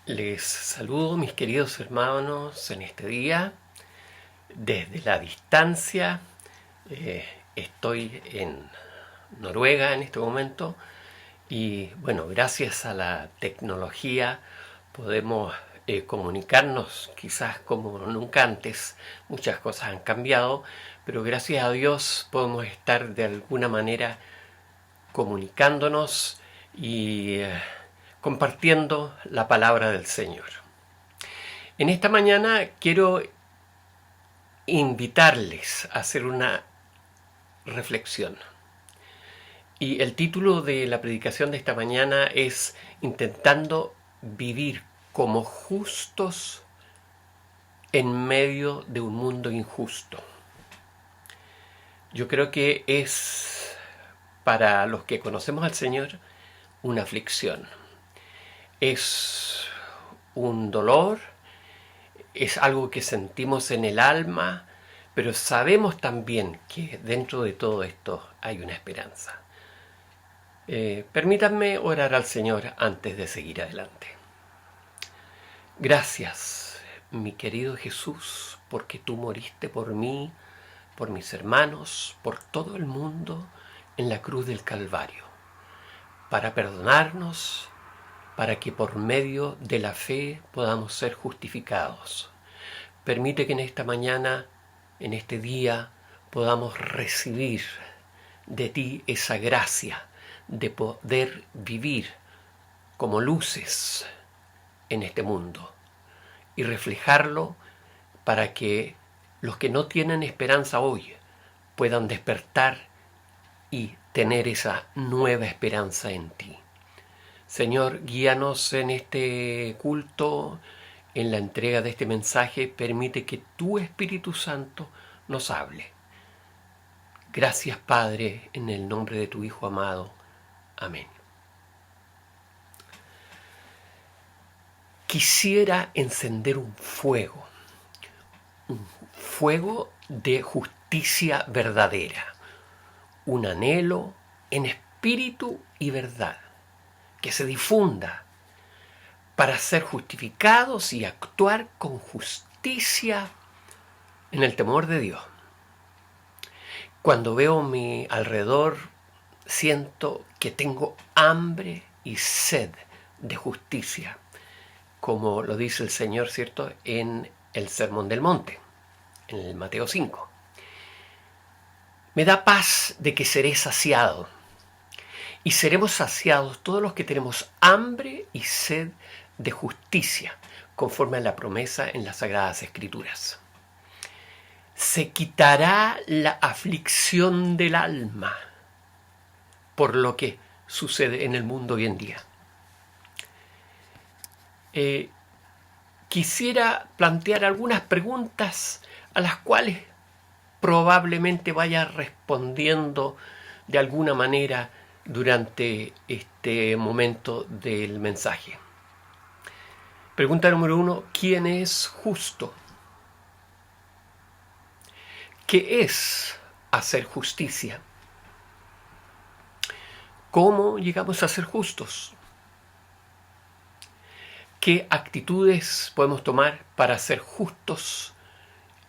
Les saludo, mis queridos hermanos, en este día desde la distancia. Estoy en Noruega en este momento y bueno, gracias a la tecnología podemos comunicarnos quizás como nunca antes. Muchas cosas han cambiado, pero gracias a Dios podemos estar de alguna manera comunicándonos y compartiendo la palabra del Señor. En esta mañana quiero invitarles a hacer una reflexión. Y el título de la predicación de esta mañana es Intentando vivir como justos en medio de un mundo injusto. Yo creo que es, para los que conocemos al Señor, una aflicción. Es un dolor, es algo que sentimos en el alma, pero sabemos también que dentro de todo esto hay una esperanza. Permítanme orar al Señor antes de seguir adelante. Gracias, mi querido Jesús, porque tú moriste por mí, por mis hermanos, por todo el mundo en la cruz del Calvario, para perdonarnos, para que por medio de la fe podamos ser justificados. Permite que en esta mañana, en este día, podamos recibir de ti esa gracia de poder vivir como luces en este mundo y reflejarlo para que los que no tienen esperanza hoy puedan despertar y tener esa nueva esperanza en ti. Señor, guíanos en este culto, en la entrega de este mensaje. Permite que tu Espíritu Santo nos hable. Gracias, Padre, en el nombre de tu Hijo amado. Amén. Quisiera encender un fuego de justicia verdadera, un anhelo en espíritu y verdad, que se difunda para ser justificados y actuar con justicia en el temor de Dios. Cuando veo a mi alrededor, siento que tengo hambre y sed de justicia, como lo dice el Señor, ¿cierto?, en el Sermón del Monte, en el Mateo 5. Me da paz de que seré saciado, y seremos saciados todos los que tenemos hambre y sed de justicia, conforme a la promesa en las Sagradas Escrituras. Se quitará la aflicción del alma por lo que sucede en el mundo hoy en día. Quisiera plantear algunas preguntas a las cuales probablemente vaya respondiendo de alguna manera durante este momento del mensaje. Pregunta número 1, ¿quién es justo? ¿Qué es hacer justicia? ¿Cómo llegamos a ser justos? ¿Qué actitudes podemos tomar para ser justos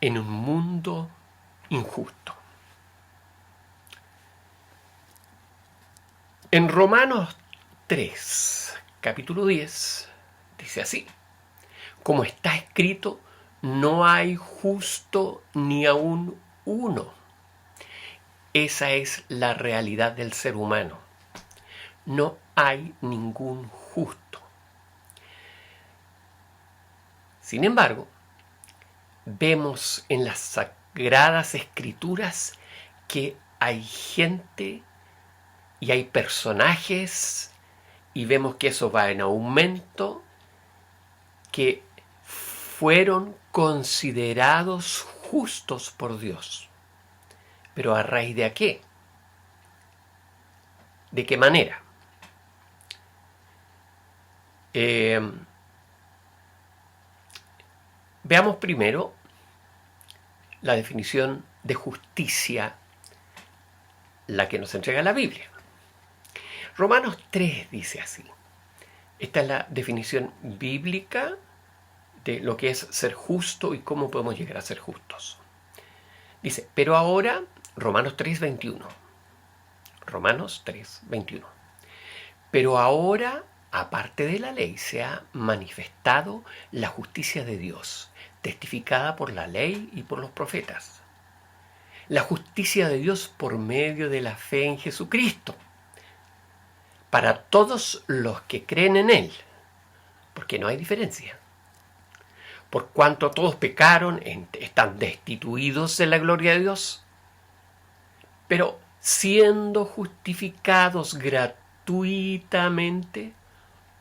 en un mundo injusto? En Romanos 3, capítulo 10, dice así: como está escrito, no hay justo ni aun uno. Esa es la realidad del ser humano. No hay ningún justo. Sin embargo, vemos en las Sagradas Escrituras que hay gente y hay personajes, y vemos que eso va en aumento, que fueron considerados justos por Dios. ¿Pero a raíz de qué? ¿De qué manera? Veamos primero la definición de justicia, la que nos entrega la Biblia. Romanos 3 dice así: Esta es la definición bíblica de lo que es ser justo y cómo podemos llegar a ser justos. Dice, pero ahora, Romanos 3:21. Romanos 3:21. Pero ahora, aparte de la ley, se ha manifestado la justicia de Dios, testificada por la ley y por los profetas. La justicia de Dios por medio de la fe en Jesucristo, para todos los que creen en Él, porque no hay diferencia. Por cuanto todos pecaron, están destituidos de la gloria de Dios, pero siendo justificados gratuitamente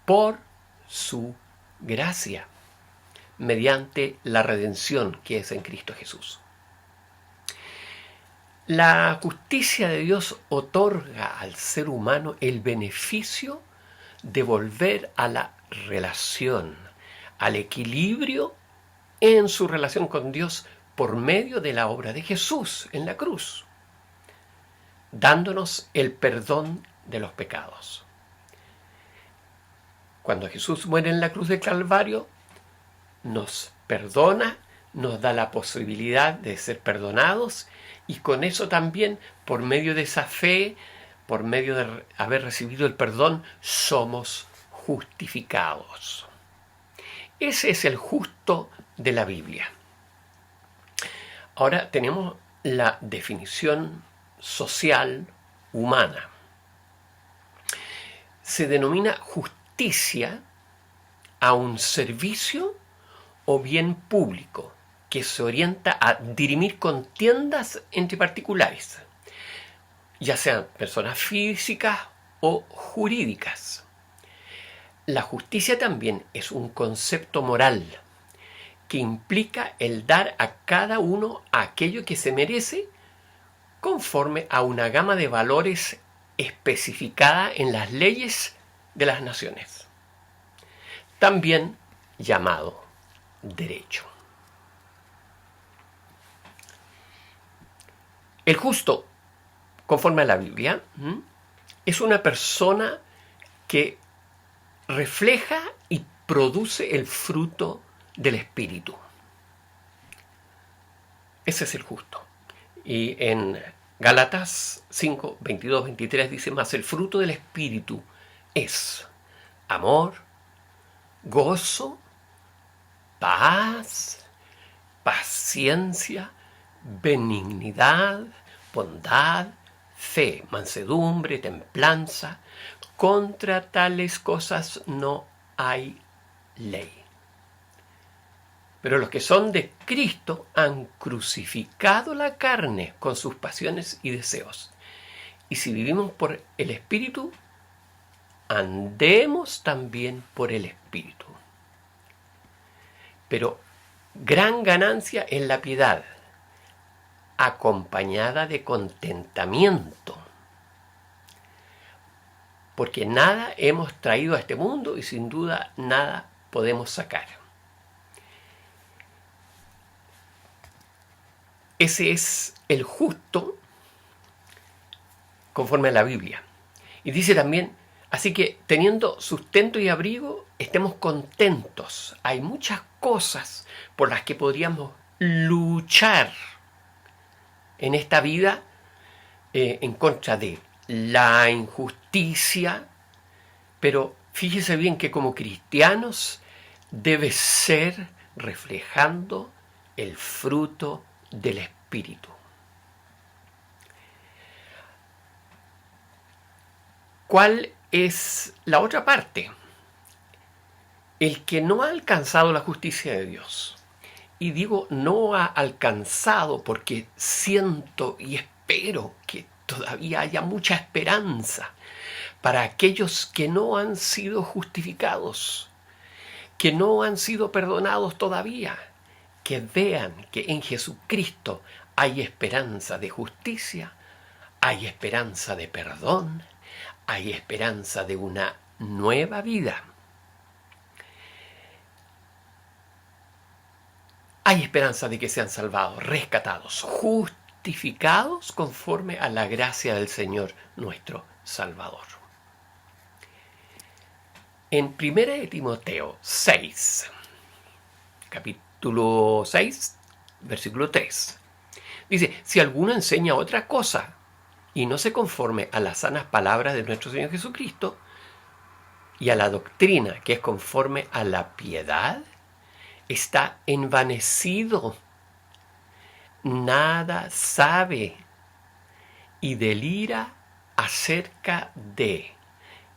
por su gracia, mediante la redención que es en Cristo Jesús. La justicia de Dios otorga al ser humano el beneficio de volver a la relación, al equilibrio en su relación con Dios por medio de la obra de Jesús en la cruz, dándonos el perdón de los pecados. Cuando Jesús muere en la cruz del Calvario, nos perdona, nos da la posibilidad de ser perdonados, y con eso también, por medio de esa fe, por medio de haber recibido el perdón, somos justificados. Ese es el justo de la Biblia. Ahora tenemos la definición social humana. Se denomina justicia a un servicio o bien público que se orienta a dirimir contiendas entre particulares, ya sean personas físicas o jurídicas. La justicia también es un concepto moral que implica el dar a cada uno aquello que se merece conforme a una gama de valores especificada en las leyes de las naciones, también llamado derecho. El justo, conforme a la Biblia, es una persona que refleja y produce el fruto del Espíritu. Ese es el justo. Y en Gálatas 5, 22, 23 dice más, el fruto del Espíritu es amor, gozo, paz, paciencia, benignidad, bondad, fe, mansedumbre, templanza. Contra tales cosas no hay ley. Pero los que son de Cristo han crucificado la carne con sus pasiones y deseos. Y si vivimos por el Espíritu, andemos también por el Espíritu. Pero gran ganancia es la piedad, acompañada de contentamiento. Porque nada hemos traído a este mundo y sin duda nada podemos sacar. Ese es el justo conforme a la Biblia. Y dice también, así que teniendo sustento y abrigo, estemos contentos. Hay muchas cosas por las que podríamos luchar en esta vida en contra de la injusticia, pero fíjese bien que como cristianos debe ser reflejando el fruto del Espíritu. ¿Cuál es la otra parte? El que no ha alcanzado la justicia de Dios. Y digo no ha alcanzado porque siento y espero que todavía haya mucha esperanza para aquellos que no han sido justificados, que no han sido perdonados todavía, que vean que en Jesucristo hay esperanza de justicia, hay esperanza de perdón, hay esperanza de una nueva vida. Hay esperanza de que sean salvados, rescatados, justificados conforme a la gracia del Señor nuestro Salvador. En 1 de Timoteo 6, capítulo 6, versículo 3, dice, si alguno enseña otra cosa y no se conforme a las sanas palabras de nuestro Señor Jesucristo y a la doctrina que es conforme a la piedad, está envanecido, nada sabe y delira acerca de.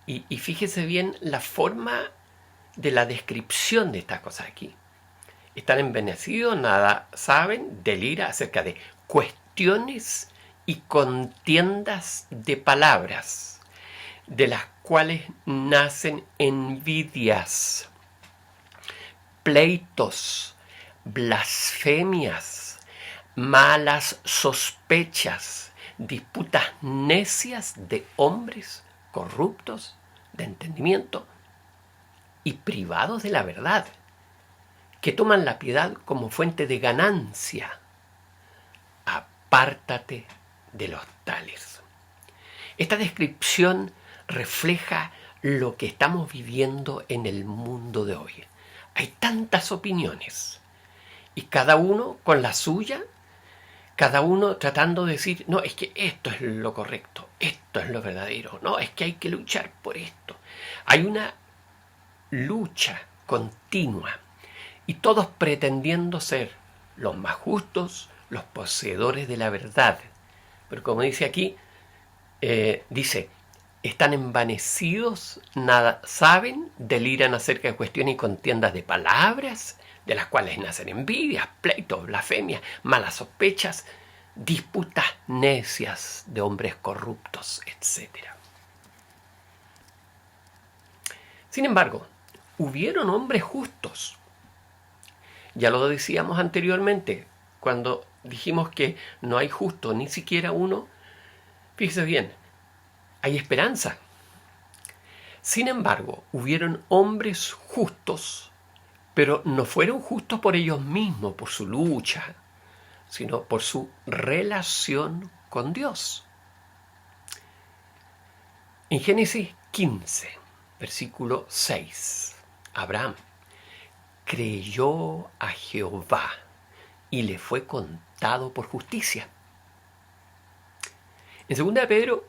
Y fíjese bien la forma de la descripción de estas cosas aquí. Están envanecidos, nada saben, delira acerca de cuestiones y contiendas de palabras, de las cuales nacen envidias, pleitos, blasfemias, malas sospechas, disputas necias de hombres corruptos de entendimiento y privados de la verdad, que toman la piedad como fuente de ganancia. Apártate de los tales. Esta descripción refleja lo que estamos viviendo en el mundo de hoy. Hay tantas opiniones y cada uno con la suya, cada uno tratando de decir, no, es que esto es lo correcto, esto es lo verdadero, no, es que hay que luchar por esto. Hay una lucha continua y todos pretendiendo ser los más justos, los poseedores de la verdad. Pero como dice aquí, dice, están envanecidos, nada saben, deliran acerca de cuestiones y contiendas de palabras, de las cuales nacen envidias, pleitos, blasfemias, malas sospechas, disputas necias de hombres corruptos, etc. Sin embargo, hubieron hombres justos. Ya lo decíamos anteriormente, cuando dijimos que no hay justo, ni siquiera uno. Fíjese bien, hay esperanza. Sin embargo, hubieron hombres justos, pero no fueron justos por ellos mismos, por su lucha, sino por su relación con Dios. En Génesis 15, versículo 6, Abraham creyó a Jehová y le fue contado por justicia. En 2 de Pedro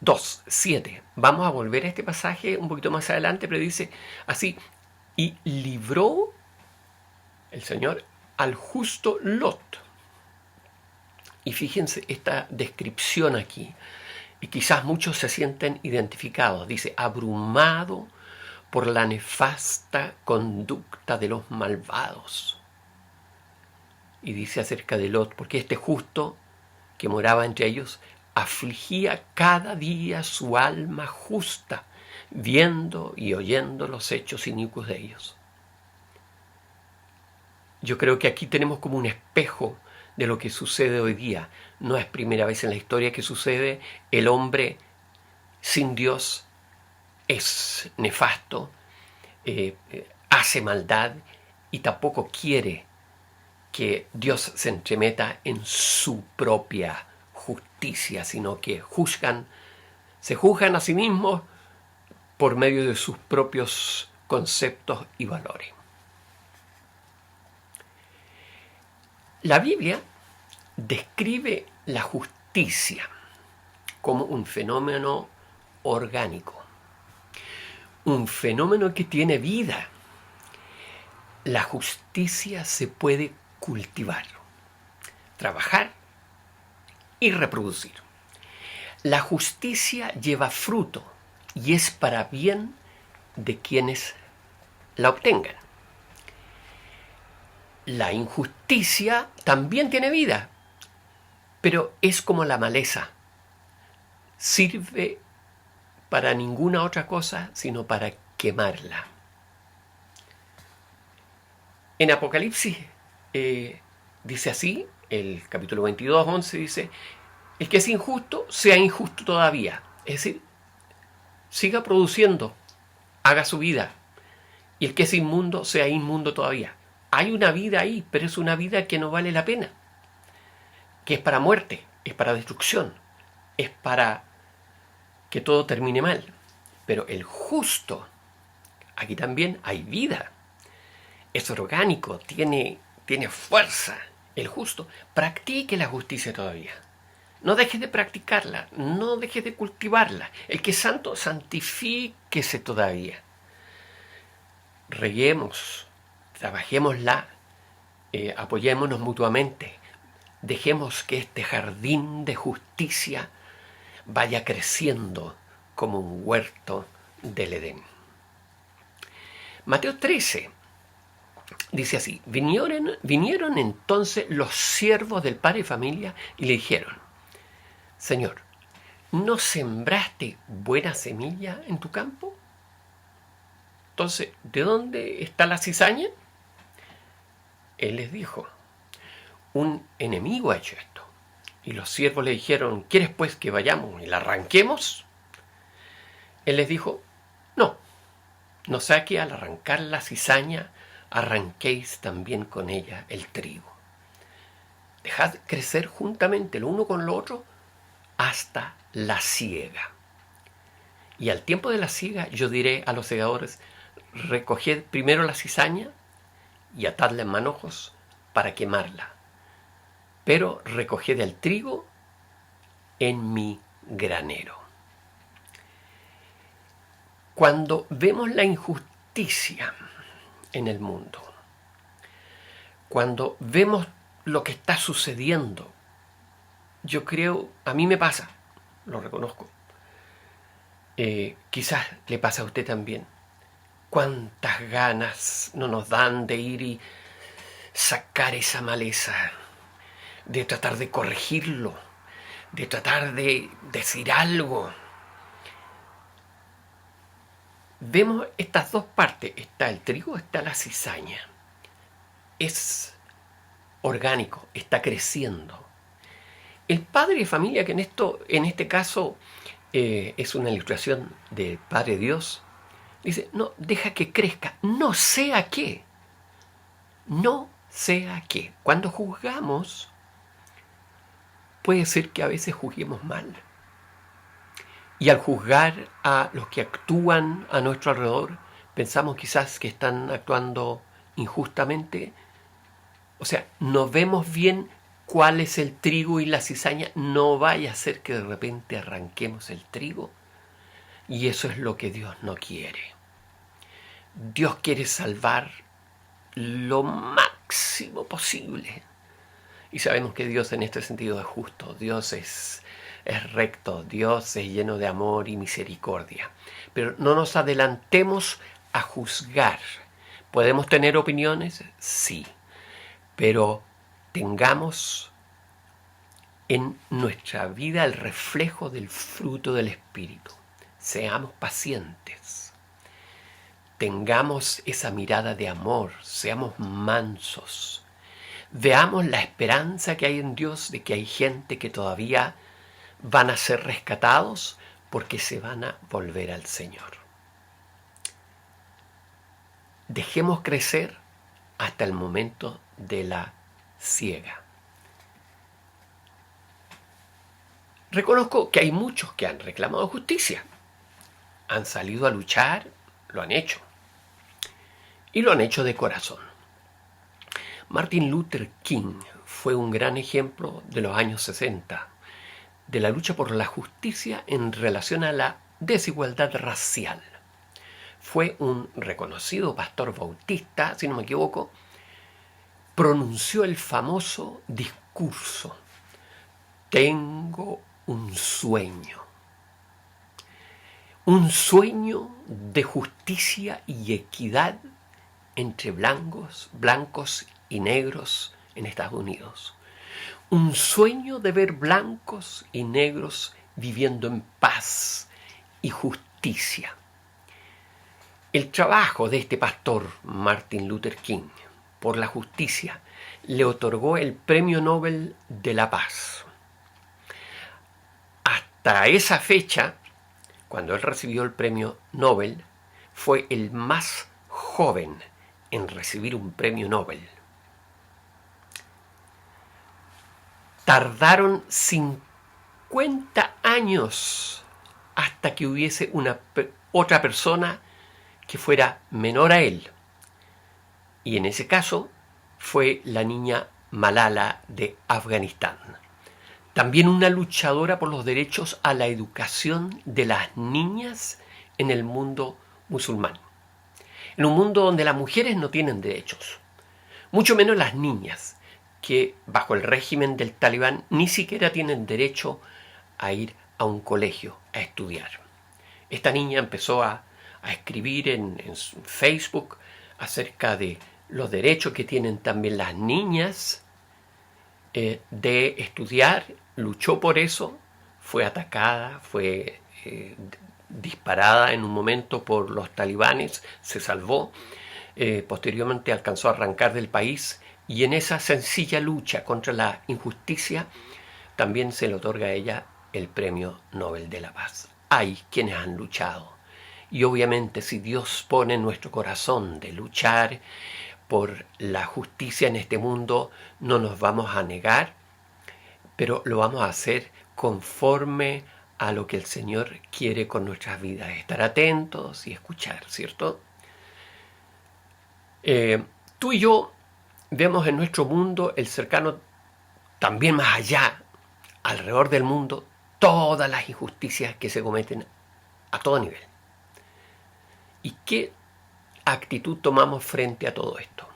2, 7, vamos a volver a este pasaje un poquito más adelante, pero dice así, y libró el Señor al justo Lot. Y fíjense esta descripción aquí, y quizás muchos se sienten identificados. Dice, abrumado por la nefasta conducta de los malvados. Y dice acerca de Lot, porque este justo que moraba entre ellos afligía cada día su alma justa, viendo y oyendo los hechos inicuos de ellos. Yo creo que aquí tenemos como un espejo de lo que sucede hoy día. No es primera vez en la historia que sucede. El hombre sin Dios es nefasto, hace maldad y tampoco quiere que Dios se entremeta en su propia justicia, sino que se juzgan a sí mismos por medio de sus propios conceptos y valores. La Biblia describe la justicia como un fenómeno orgánico, un fenómeno que tiene vida. La justicia se puede cultivar, trabajar y reproducir. La justicia lleva fruto y es para bien de quienes la obtengan. La injusticia también tiene vida, pero es como la maleza. Sirve para ninguna otra cosa sino para quemarla. En Apocalipsis dice así, el capítulo 22, 11 dice, el que es injusto, sea injusto todavía. Es decir, siga produciendo, haga su vida. Y el que es inmundo, sea inmundo todavía. Hay una vida ahí, pero es una vida que no vale la pena. Que es para muerte, es para destrucción, es para que todo termine mal. Pero el justo aquí también hay vida. Es orgánico, tiene fuerza. El justo practique la justicia todavía. No dejes de practicarla, no dejes de cultivarla. El que es santo, santifíquese todavía. Reguemos, trabajémosla, apoyémonos mutuamente. Dejemos que este jardín de justicia vaya creciendo como un huerto del Edén. Mateo 13 dice así: vinieron entonces los siervos del padre de familia y le dijeron: Señor, ¿no sembraste buena semilla en tu campo? Entonces, ¿de dónde está la cizaña? Él les dijo: un enemigo ha hecho esto. Y los siervos le dijeron: ¿quieres pues que vayamos y la arranquemos? Él les dijo: no sea que al arrancar la cizaña arranquéis también con ella el trigo. Dejad crecer juntamente lo uno con lo otro hasta la siega. Y al tiempo de la siega yo diré a los segadores: recoged primero la cizaña y atadla en manojos para quemarla, pero recoged el trigo en mi granero. Cuando vemos la injusticia en el mundo, cuando vemos lo que está sucediendo, yo creo, a mí me pasa, lo reconozco, quizás le pasa a usted también. Cuántas ganas no nos dan de ir y sacar esa maleza, de tratar de corregirlo, de tratar de decir algo. Vemos estas dos partes, está el trigo, está la cizaña. Es orgánico, está creciendo. El padre de familia, que en este caso es una ilustración del Padre Dios, dice: no, deja que crezca, no sea qué. No sea qué. Cuando juzgamos, puede ser que a veces juzguemos mal. Y al juzgar a los que actúan a nuestro alrededor, pensamos quizás que están actuando injustamente. O sea, no vemos bien cuál es el trigo y la cizaña. No vaya a ser que de repente arranquemos el trigo. Y eso es lo que Dios no quiere. Dios quiere salvar lo máximo posible. Y sabemos que Dios en este sentido es justo. Dios es recto, Dios es lleno de amor y misericordia. Pero no nos adelantemos a juzgar. ¿Podemos tener opiniones? Sí. Pero tengamos en nuestra vida el reflejo del fruto del Espíritu. Seamos pacientes. Tengamos esa mirada de amor. Seamos mansos. Veamos la esperanza que hay en Dios de que hay gente que todavía van a ser rescatados porque se van a volver al Señor. Dejemos crecer hasta el momento de la siega. Reconozco que hay muchos que han reclamado justicia. Han salido a luchar, lo han hecho. Y lo han hecho de corazón. Martin Luther King fue un gran ejemplo de los años 60, de la lucha por la justicia en relación a la desigualdad racial. Fue un reconocido pastor bautista, si no me equivoco, pronunció el famoso discurso: tengo un sueño de justicia y equidad entre blancos y negros en Estados Unidos. Un sueño de ver blancos y negros viviendo en paz y justicia. El trabajo de este pastor, Martin Luther King, por la justicia, le otorgó el Premio Nobel de la Paz. Hasta esa fecha, cuando él recibió el Premio Nobel, fue el más joven en recibir un Premio Nobel. Tardaron 50 años hasta que hubiese otra persona que fuera menor a él. Y en ese caso fue la niña Malala de Afganistán. También una luchadora por los derechos a la educación de las niñas en el mundo musulmán. En un mundo donde las mujeres no tienen derechos, mucho menos las niñas, que bajo el régimen del Talibán ni siquiera tienen derecho a ir a un colegio a estudiar. Esta niña empezó a escribir en Facebook acerca de los derechos que tienen también las niñas de estudiar, luchó por eso, fue atacada, fue disparada en un momento por los talibanes, se salvó, posteriormente alcanzó a arrancar del país, y en esa sencilla lucha contra la injusticia también se le otorga a ella el Premio Nobel de la Paz. Hay quienes han luchado, y obviamente si Dios pone en nuestro corazón de luchar por la justicia en este mundo, no nos vamos a negar, pero lo vamos a hacer conforme a lo que el Señor quiere con nuestras vidas. Estar atentos y escuchar, ¿cierto? Tú y yo vemos en nuestro mundo, el cercano, también más allá, alrededor del mundo, todas las injusticias que se cometen a todo nivel. ¿Y qué actitud tomamos frente a todo esto?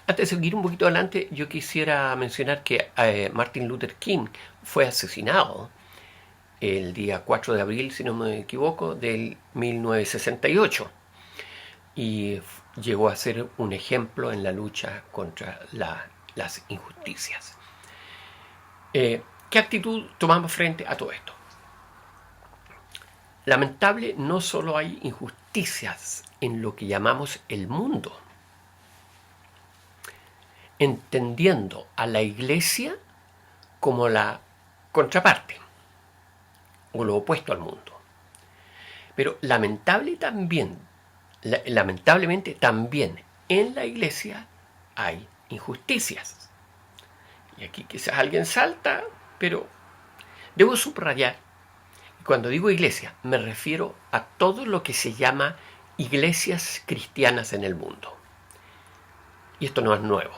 Antes de seguir un poquito adelante, yo quisiera mencionar que Martin Luther King fue asesinado el día 4 de abril, si no me equivoco, del 1968. Y llegó a ser un ejemplo en la lucha contra las injusticias. ¿Qué actitud tomamos frente a todo esto? Lamentable, no solo hay injusticias en lo que llamamos el mundo, entendiendo a la iglesia como la contraparte o lo opuesto al mundo. Pero lamentablemente también en la iglesia hay injusticias. Y aquí quizás alguien salta, pero debo subrayar, cuando digo iglesia me refiero a todo lo que se llama iglesias cristianas en el mundo. Y esto no es nuevo.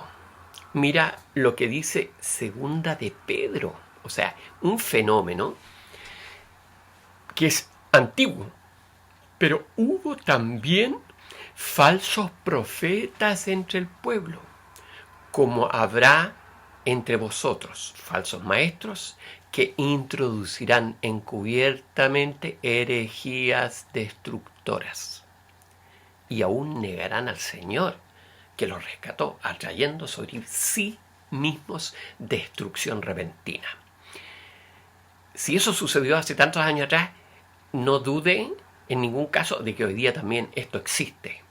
Mira lo que dice Segunda de Pedro, o sea, un fenómeno que es antiguo, pero hubo también falsos profetas entre el pueblo, como habrá entre vosotros falsos maestros que introducirán encubiertamente herejías destructoras y aún negarán al Señor que los rescató, atrayendo sobre sí mismos destrucción repentina. Si eso sucedió hace tantos años atrás, no dude en ningún caso de que hoy día también esto existe.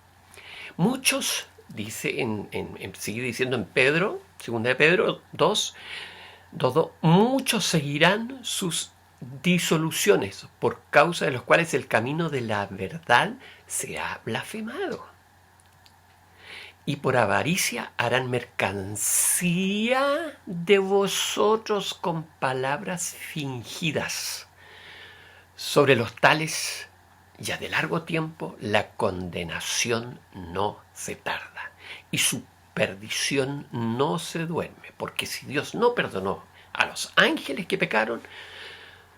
Muchos, sigue diciendo en Pedro, segunda de Pedro 2, muchos seguirán sus disoluciones, por causa de los cuales el camino de la verdad será blasfemado. Y por avaricia harán mercancía de vosotros con palabras fingidas. Sobre los tales, ya de largo tiempo, la condenación no se tarda y su perdición no se duerme, porque si Dios no perdonó a los ángeles que pecaron,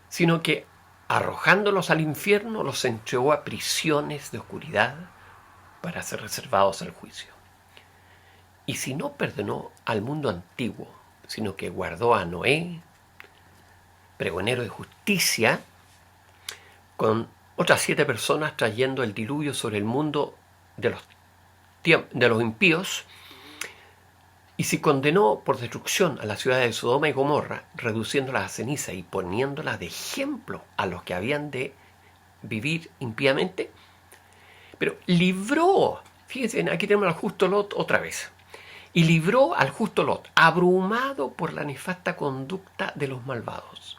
sino que arrojándolos al infierno los entregó a prisiones de oscuridad para ser reservados al juicio. Y si no perdonó al mundo antiguo, sino que guardó a Noé, pregonero de justicia, con otras 7 personas trayendo el diluvio sobre el mundo de los impíos, y si condenó por destrucción a las ciudades de Sodoma y Gomorra, reduciéndolas a ceniza y poniéndolas de ejemplo a los que habían de vivir impíamente, pero libró, fíjense, aquí tenemos al justo Lot otra vez, y libró al justo Lot, abrumado por la nefasta conducta de los malvados.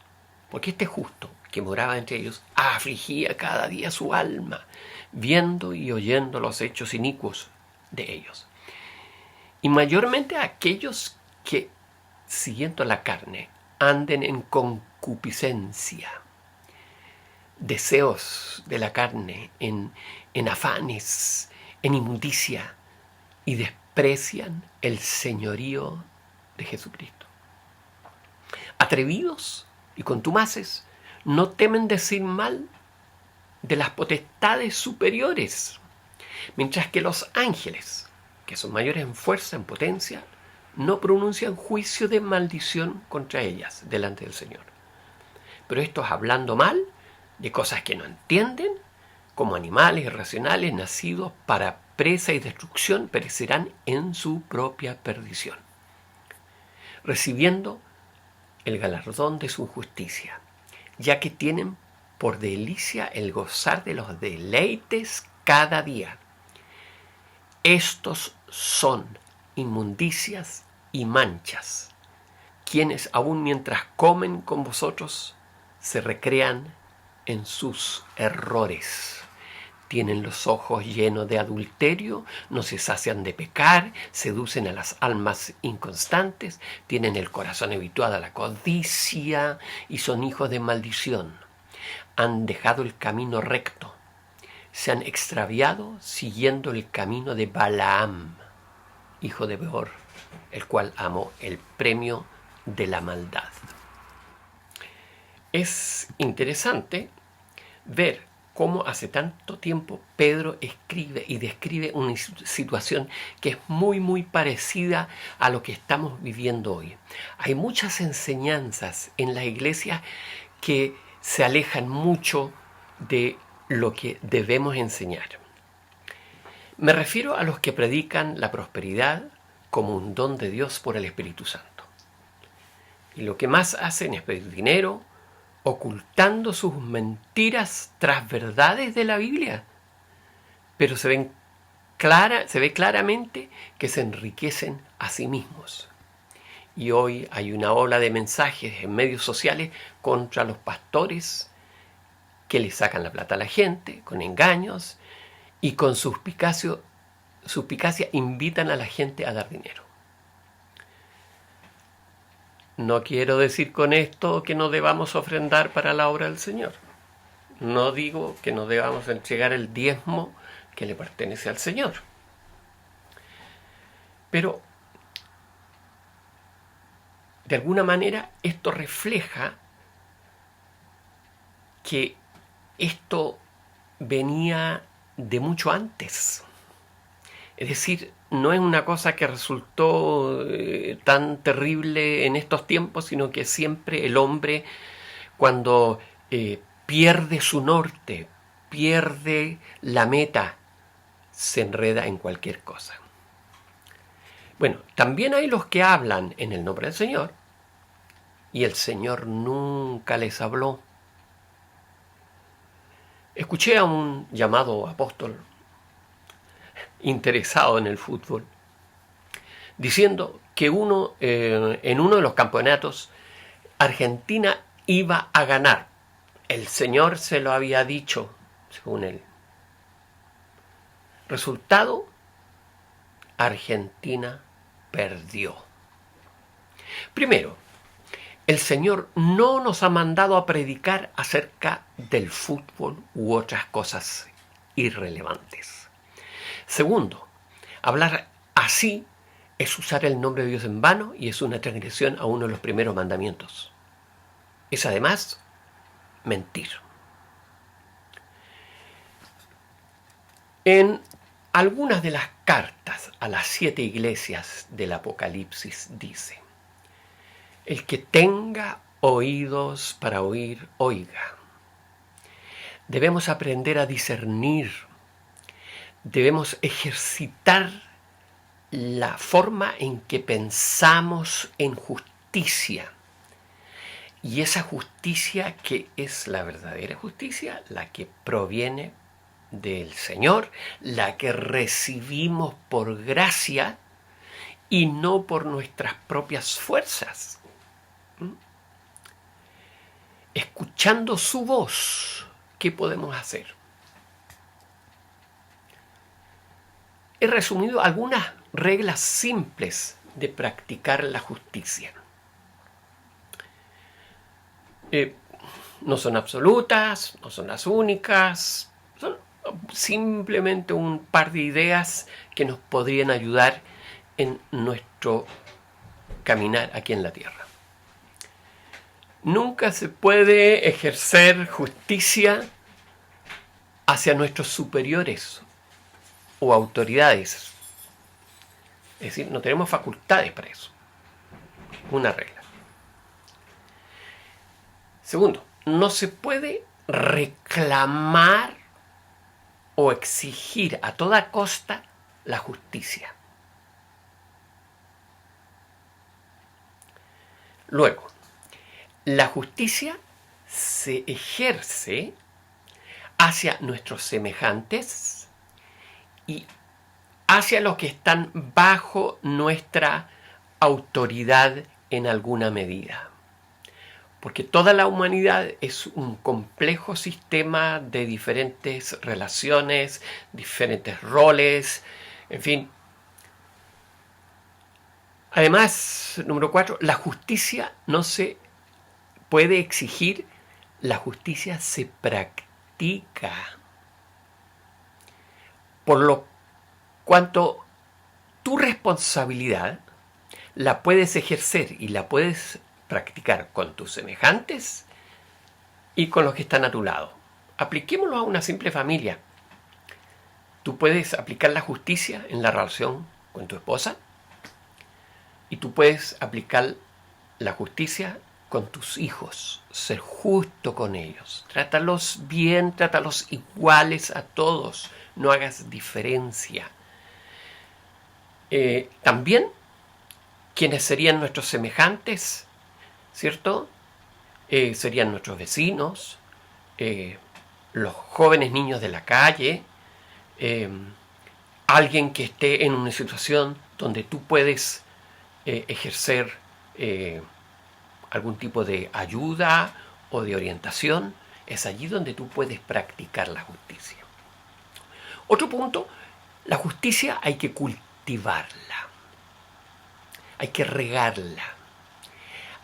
Porque este justo, que moraba entre ellos, afligía cada día su alma, viendo y oyendo los hechos inicuos de ellos. Y mayormente a aquellos que, siguiendo la carne, anden en concupiscencia, deseos de la carne, en en afanes, en inmundicia, y desprecian el señorío de Jesucristo. Atrevidos y contumaces, no temen decir mal de las potestades superiores, mientras que los ángeles, que son mayores en fuerza, en potencia, no pronuncian juicio de maldición contra ellas delante del Señor. Pero estos hablando mal de cosas que no entienden, como animales irracionales nacidos para presa y destrucción, perecerán en su propia perdición, recibiendo el galardón de su justicia, ya que tienen por delicia el gozar de los deleites cada día. Estos son inmundicias y manchas, quienes aun mientras comen con vosotros se recrean en sus errores. Tienen los ojos llenos de adulterio, no se sacian de pecar, seducen a las almas inconstantes, tienen el corazón habituado a la codicia y son hijos de maldición. Han dejado el camino recto, se han extraviado siguiendo el camino de Balaam, hijo de Beor, el cual amó el premio de la maldad. Es interesante ver cómo hace tanto tiempo Pedro escribe y describe una situación que es muy parecida a lo que estamos viviendo hoy. Hay muchas enseñanzas en la iglesia que se alejan mucho de lo que debemos enseñar. Me refiero a los que predican la prosperidad como un don de Dios por el Espíritu Santo. Y lo que más hacen es pedir dinero, ocultando sus mentiras tras verdades de la Biblia. Pero se ve claramente que se enriquecen a sí mismos. Y hoy hay una ola de mensajes en medios sociales contra los pastores que le sacan la plata a la gente con engaños y con suspicacia invitan a la gente a dar dinero. No quiero decir con esto que no debamos ofrendar para la obra del Señor. No digo que no debamos entregar el diezmo que le pertenece al Señor. Pero, de alguna manera, esto refleja que esto venía de mucho antes. Es decir, no es una cosa que resultó tan terrible en estos tiempos, sino que siempre el hombre, cuando pierde su norte, pierde la meta, se enreda en cualquier cosa. Bueno, también hay los que hablan en el nombre del Señor y el Señor nunca les habló. Escuché a un llamado apóstol interesado en el fútbol, diciendo que en uno de los campeonatos Argentina iba a ganar. El Señor se lo había dicho, según él. Resultado, Argentina perdió. Primero, el Señor no nos ha mandado a predicar acerca del fútbol u otras cosas irrelevantes. Segundo, hablar así es usar el nombre de Dios en vano y es una transgresión a uno de los primeros mandamientos. Es además mentir. En algunas de las cartas a las 7 iglesias del Apocalipsis dice: el que tenga oídos para oír, oiga. Debemos aprender a discernir. Debemos ejercitar la forma en que pensamos en justicia. Y esa justicia que es la verdadera justicia, la que proviene del Señor, la que recibimos por gracia y no por nuestras propias fuerzas. Escuchando su voz, ¿qué podemos hacer? He resumido algunas reglas simples de practicar la justicia. No son absolutas, no son las únicas, son simplemente un par de ideas que nos podrían ayudar en nuestro caminar aquí en la tierra. Nunca se puede ejercer justicia hacia nuestros superiores o autoridades. Es decir, no tenemos facultades para eso. Una regla. Segundo, no se puede reclamar o exigir a toda costa la justicia. Luego, la justicia se ejerce hacia nuestros semejantes y hacia los que están bajo nuestra autoridad en alguna medida. Porque toda la humanidad es un complejo sistema de diferentes relaciones, diferentes roles, en fin. Además, número 4, la justicia no se puede exigir, la justicia se practica. Por lo cuanto tu responsabilidad la puedes ejercer y la puedes practicar con tus semejantes y con los que están a tu lado. Apliquémoslo a una simple familia. Tú puedes aplicar la justicia en la relación con tu esposa y tú puedes aplicar la justicia con tus hijos, ser justo con ellos. Trátalos bien, trátalos iguales a todos, no hagas diferencia. También, quienes serían nuestros semejantes, ¿cierto? Serían nuestros vecinos, los jóvenes niños de la calle, alguien que esté en una situación donde tú puedes ejercer algún tipo de ayuda o de orientación. Es allí donde tú puedes practicar la justicia. Otro punto, la justicia hay que cultivarla, hay que regarla,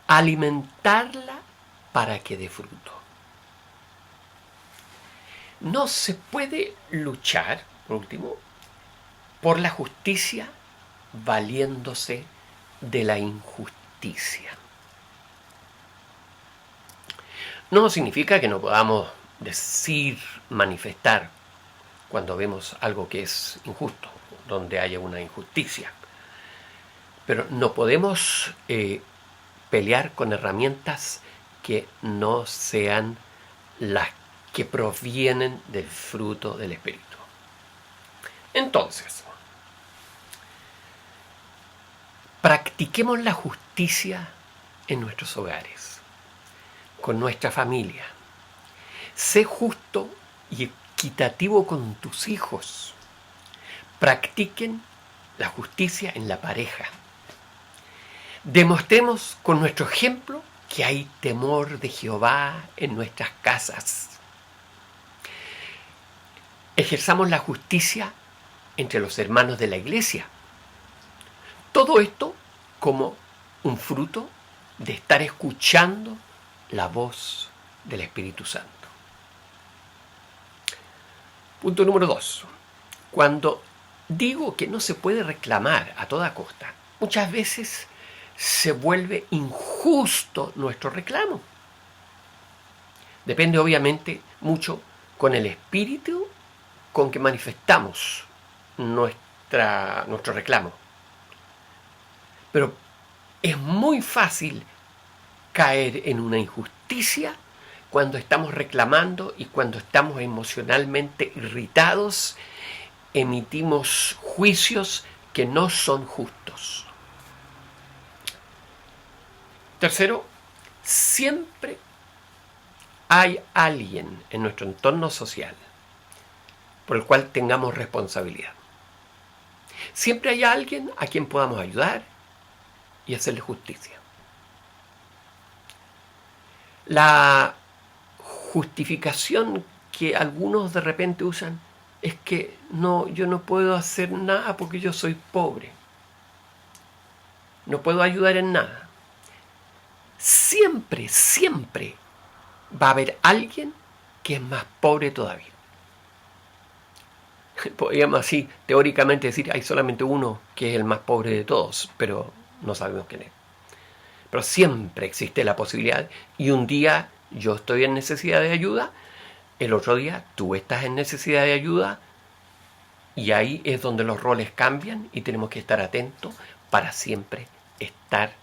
alimentarla para que dé fruto. No se puede luchar, por último, por la justicia valiéndose de la injusticia. No significa que no podamos decir, manifestar cuando vemos algo que es injusto, donde haya una injusticia. Pero no podemos pelear con herramientas que no sean las que provienen del fruto del Espíritu. Entonces, practiquemos la justicia en nuestros hogares, con nuestra familia. Sé justo y equitativo con tus hijos. Practiquen la justicia en la pareja. Demostremos con nuestro ejemplo que hay temor de Jehová en nuestras casas. Ejerzamos la justicia entre los hermanos de la iglesia. Todo esto como un fruto de estar escuchando la voz del Espíritu Santo. Punto número 2. Cuando digo que no se puede reclamar a toda costa, muchas veces se vuelve injusto nuestro reclamo. Depende obviamente mucho con el espíritu con que manifestamos nuestro reclamo. Pero es muy fácil caer en una injusticia cuando estamos reclamando y cuando estamos emocionalmente irritados, emitimos juicios que no son justos. Tercero, siempre hay alguien en nuestro entorno social por el cual tengamos responsabilidad. Siempre hay alguien a quien podamos ayudar y hacerle justicia. La justificación que algunos de repente usan es que yo no puedo hacer nada porque yo soy pobre. No puedo ayudar en nada. Siempre, siempre va a haber alguien que es más pobre todavía. podríamos así teóricamente decir, hay solamente uno que es el más pobre de todos, pero no sabemos quién es. Pero siempre existe la posibilidad, y un día yo estoy en necesidad de ayuda, el otro día tú estás en necesidad de ayuda, y ahí es donde los roles cambian y tenemos que estar atentos para siempre estar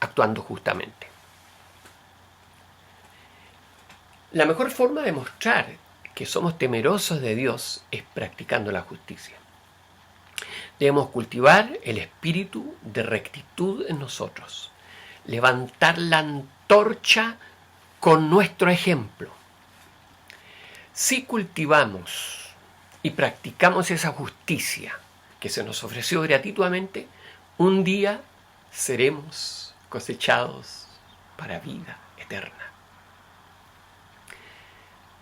actuando justamente. La mejor forma de mostrar que somos temerosos de Dios es practicando la justicia. Debemos cultivar el espíritu de rectitud en nosotros, levantar la antorcha con nuestro ejemplo. Si cultivamos y practicamos esa justicia que se nos ofreció gratuitamente, un día seremos cosechados para vida eterna.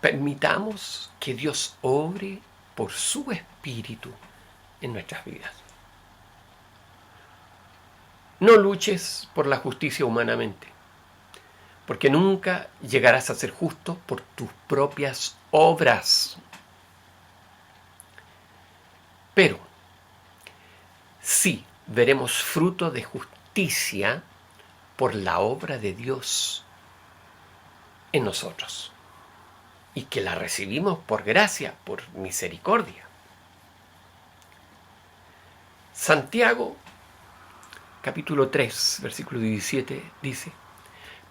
Permitamos que Dios obre por su espíritu en nuestras vidas. No luches por la justicia humanamente, porque nunca llegarás a ser justo por tus propias obras. Pero sí veremos fruto de justicia por la obra de Dios en nosotros, y que la recibimos por gracia, por misericordia. Santiago, capítulo 3, versículo 17, dice: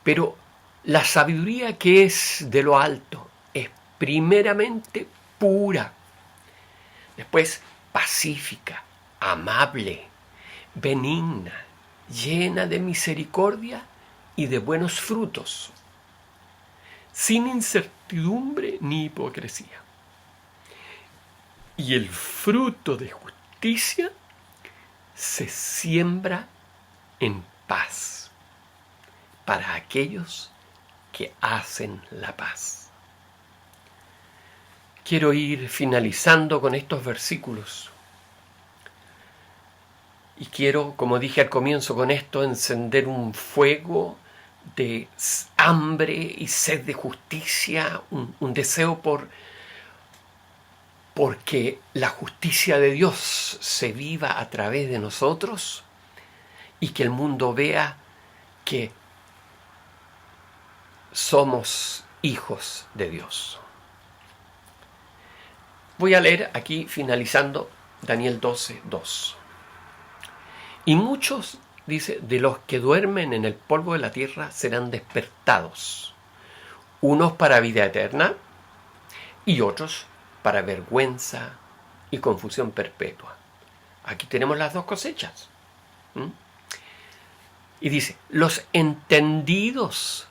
pero la sabiduría que es de lo alto es primeramente pura, después pacífica, amable, benigna, llena de misericordia y de buenos frutos, sin incertidumbre ni hipocresía. Y el fruto de justicia se siembra en paz para aquellos que hacen la paz. Quiero ir finalizando con estos versículos. Y quiero, como dije al comienzo, con esto encender un fuego de hambre y sed de justicia, un deseo porque la justicia de Dios se viva a través de nosotros y que el mundo vea que somos hijos de Dios. Voy a leer aquí, finalizando, Daniel 12:2. Y muchos, dice, de los que duermen en el polvo de la tierra serán despertados, unos para vida eterna y otros para vergüenza y confusión perpetua. Aquí tenemos las dos cosechas. Y dice: los entendidos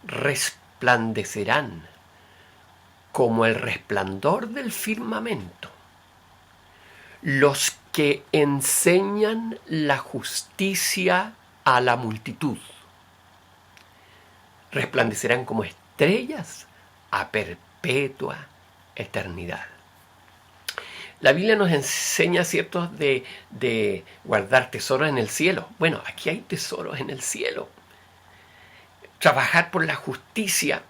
resplandecerán como el resplandor del firmamento. Los que enseñan la justicia a la multitud resplandecerán como estrellas a perpetua eternidad. La Biblia nos enseña, ¿cierto?, de guardar tesoros en el cielo. Bueno, aquí hay tesoros en el cielo. Trabajar por la justicia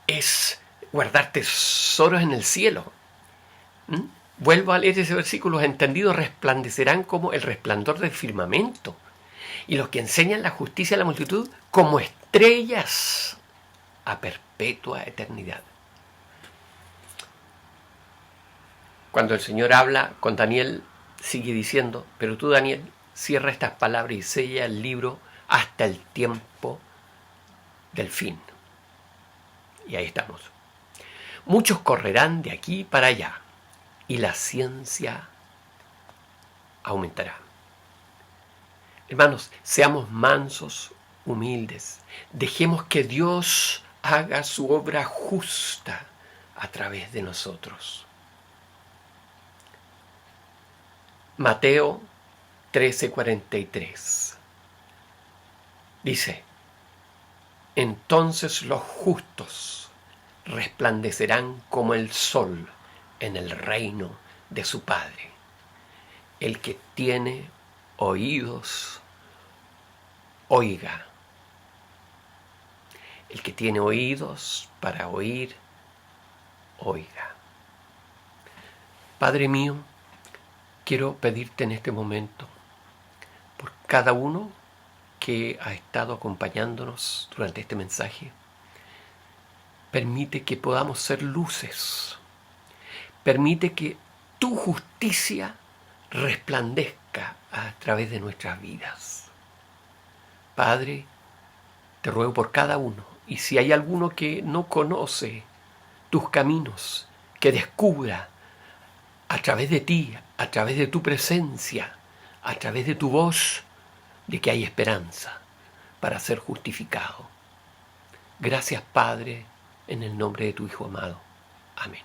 es guardar tesoros en el cielo. Vuelvo a leer ese versículo: los entendidos resplandecerán como el resplandor del firmamento, y los que enseñan la justicia a la multitud como estrellas a perpetua eternidad. Cuando el Señor habla con Daniel, sigue diciendo: pero tú, Daniel, cierra estas palabras y sella el libro hasta el tiempo del fin. Y ahí estamos. Muchos correrán de aquí para allá, y la ciencia aumentará. Hermanos, seamos mansos, humildes. Dejemos que Dios haga su obra justa a través de nosotros. Mateo 13:43 dice: entonces los justos resplandecerán como el sol en el reino de su Padre. El que tiene oídos, oiga. El que tiene oídos para oír, oiga. Padre mío, quiero pedirte en este momento por cada uno que ha estado acompañándonos durante este mensaje. Permite que podamos ser luces. Permite que tu justicia resplandezca a través de nuestras vidas. Padre, te ruego por cada uno. Y si hay alguno que no conoce tus caminos, que descubra a través de ti, a través de tu presencia, a través de tu voz, de que hay esperanza para ser justificado. Gracias, Padre, en el nombre de tu Hijo amado. Amén.